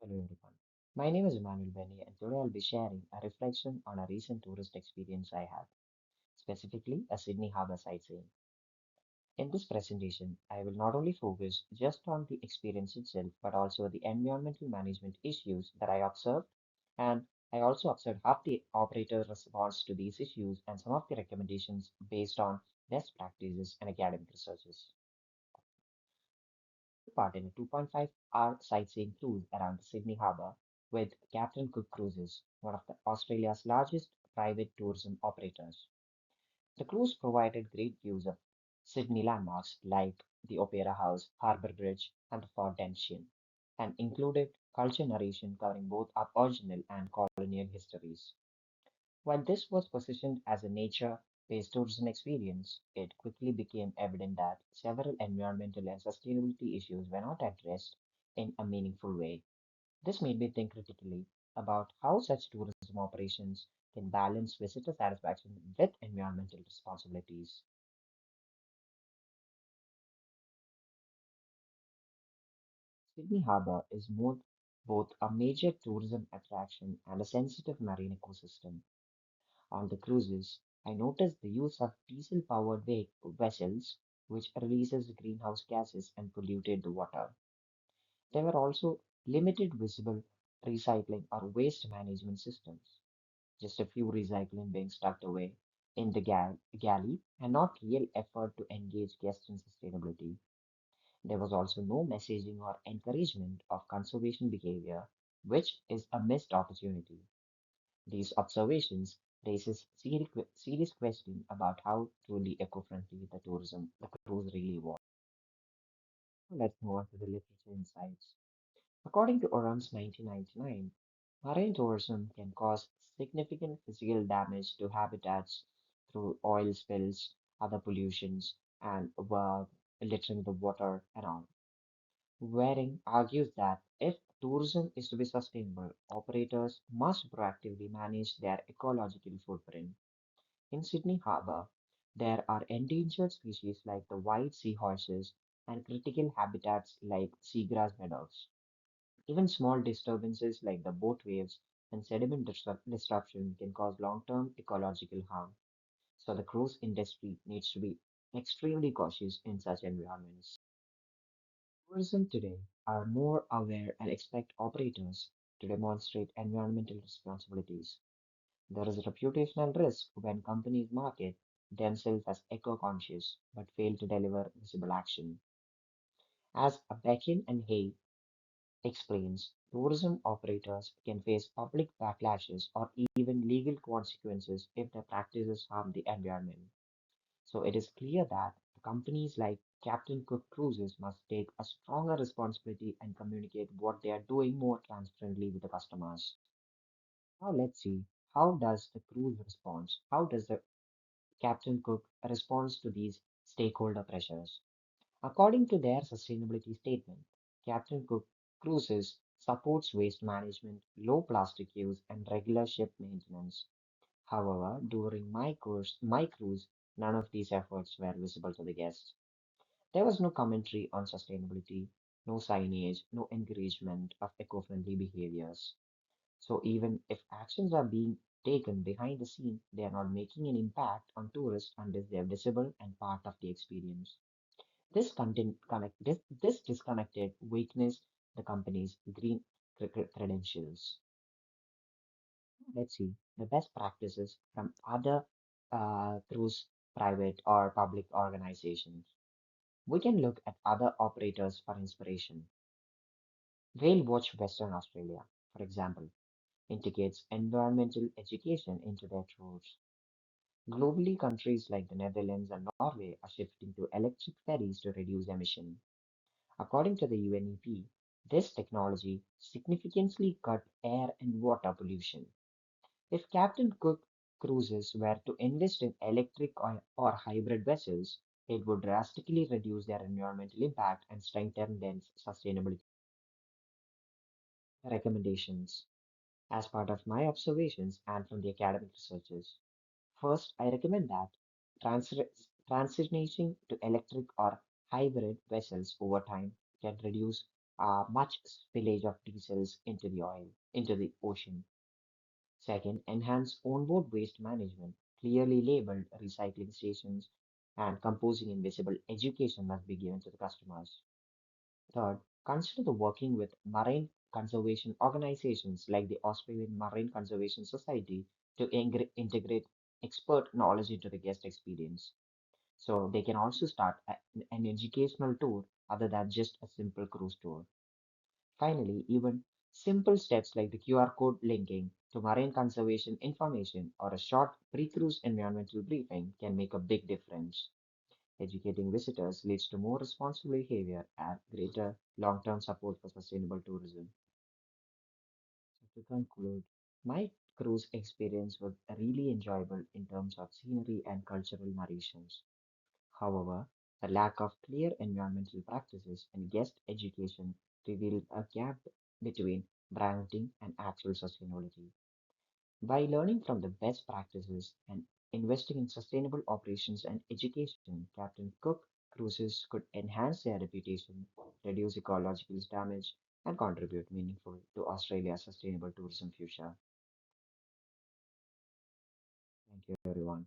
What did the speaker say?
Hello everyone. My name is Emmanuel Benny and today I'll be sharing a reflection on a recent tourist experience I had, specifically a Sydney Harbour sightseeing. In this presentation, I will not only focus just on the experience itself, but also the environmental management issues that I observed, and I also observed how the operator responds to these issues and some of the recommendations based on best practices and academic researches. Part in a 2.5-hour sightseeing cruise around the Sydney Harbour with Captain Cook Cruises, one of Australia's largest private tourism operators. The cruise provided great views of Sydney landmarks like the Opera House, Harbour Bridge, and the Fort Dention, and included culture narration covering both Aboriginal and colonial histories. While this was positioned as a nature-based tourism experience, it quickly became evident that several environmental and sustainability issues were not addressed in a meaningful way. This made me think critically about how such tourism operations can balance visitor satisfaction with environmental responsibilities. Sydney Harbour is both a major tourism attraction and a sensitive marine ecosystem. On the cruises, I noticed the use of diesel-powered vessels, which releases greenhouse gases and polluted the water. There were also limited visible recycling or waste management systems, just a few recycling bins tucked away in the galley, and not real effort to engage guests in sustainability. There was also no messaging or encouragement of conservation behavior, which is a missed opportunity. These observations raises serious question about how truly eco-friendly the cruise really was. Let's move on to the literature insights. According to Oram's 1999, marine tourism can cause significant physical damage to habitats through oil spills, other pollutions, and littering the water and all. Waring argues that if tourism is to be sustainable, operators must proactively manage their ecological footprint. In Sydney Harbour, there are endangered species like the white seahorses and critical habitats like seagrass meadows. Even small disturbances like the boat waves and sediment disruption can cause long-term ecological harm. So the cruise industry needs to be extremely cautious in such environments. Tourism today are more aware and expect operators to demonstrate environmental responsibilities. There is a reputational risk when companies market themselves as eco-conscious but fail to deliver visible action. As Becken and Hay explains, tourism operators can face public backlashes or even legal consequences if their practices harm the environment. So it is clear that companies like Captain Cook Cruises must take a stronger responsibility and communicate what they are doing more transparently with the customers. Now let's see, how does the cruise respond? How does the Captain Cook responds to these stakeholder pressures? According to their sustainability statement, Captain Cook Cruises supports waste management, low plastic use, and regular ship maintenance. However, during my cruise, none of these efforts were visible to the guests. There was no commentary on sustainability, no signage, no encouragement of eco-friendly behaviors. So even if actions are being taken behind the scene, they are not making an impact on tourists unless they are visible and part of the experience. This disconnected weakness the company's green credentials. Let's see the best practices from other cruise private or public organizations. We can look at other operators for inspiration. Whale Watch Western Australia, for example, integrates environmental education into their tours. Globally, countries like the Netherlands and Norway are shifting to electric ferries to reduce emission. According to the UNEP, this technology significantly cut air and water pollution. If Captain Cook Cruises were to invest in electric or hybrid vessels, it would drastically reduce their environmental impact and strengthen their sustainability recommendations. As part of my observations and from the academic researches, first, I recommend that transitioning to electric or hybrid vessels over time can reduce much spillage of diesels into the ocean. Second, enhance onboard waste management. Clearly labeled recycling stations and composing invisible education must be given to the customers. Third, consider the working with marine conservation organizations like the Australian Marine Conservation Society to integrate expert knowledge into the guest experience. So they can also start an educational tour other than just a simple cruise tour. Finally, even simple steps like the QR code linking to marine conservation information or a short pre-cruise environmental briefing can make a big difference. Educating visitors leads to more responsible behavior and greater long-term support for sustainable tourism. So to conclude, my cruise experience was really enjoyable in terms of scenery and cultural narrations. However, the lack of clear environmental practices and guest education revealed a gap between branding and actual sustainability. By learning from the best practices and investing in sustainable operations and education, Captain Cook cruises could enhance their reputation, reduce ecological damage, and contribute meaningfully to Australia's sustainable tourism future. Thank you, everyone.